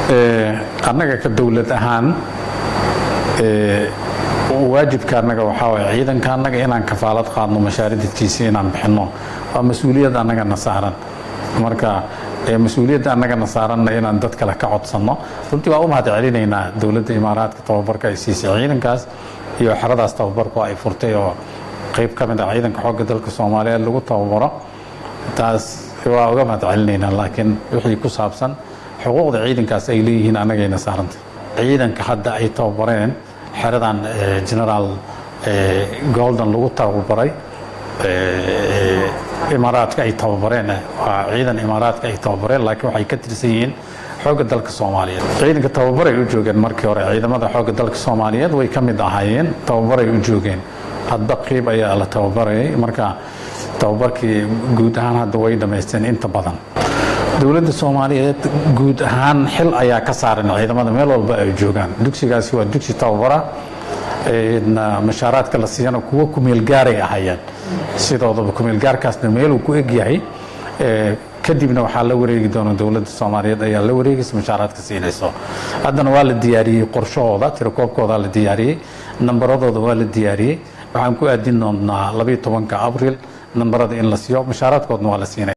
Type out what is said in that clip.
annaga ka dawlad ahaan waajibka annaga waxaa waay ciidanka annaga inaan kafaalad qaadno mashaariidkiisa inaan bixino waa mas'uuliyad annaga na saaran marka mas'uuliyadda annaga na saaranna inaan dad kale ka codsanno runtii waa u mahad celinaynaa dawladda imaaraadka tababarka ay siisay ciidankaas iyo xaradaas tababarku ay furtay oo qayb ka mid ah ciidanka xoogga dalka Soomaaliyeed lagu tababaro taas waa uga mahad celinaynaa laakiin wixii ku saabsan xuquuqda ciidankaas ay leeyihiin annagayna saarantay ciidanka hadda ay tababareen xeradan General Golden lagu tababaray imaaraadka ay tababareen waa ciidan imaaraadka ay tababareen laakiin waxay ka tirsan yihiin xoogga dalka Soomaaliyeed ciidanka tababaray u joogeen markii hore ciidamada xoogga dalka Soomaaliyeed way ka mid ahaayeen tababaray u joogeen hadda qayb ayaa la tababarayay marka tababarkii guud ahaan hadda way dhameysteen inta badan dawladda Soomaaliyeed guud ahaan xil ayaa ka saaran ciidamada meel walba ay joogaan dugsigaasi waa dugsi tababara mashaaraadka la siiyana kuwa ku meel gaaray ahayeen sidoodaba ku meel gaarkaasna meel uu ku eg yahay kadibna waxaa la wareegi doona dawladda Soomaaliyeed ayaa la wareegaysa mashaaraadka siinayso haddana waa la diyaariyay qorshahooda tirakoobkooda la diyaariyay nambaradooda waa la diyaariyay waxaan ku aadin doonaa 12 Abriil nambarada in la siiyo mashaaraadkoodna waa la siinay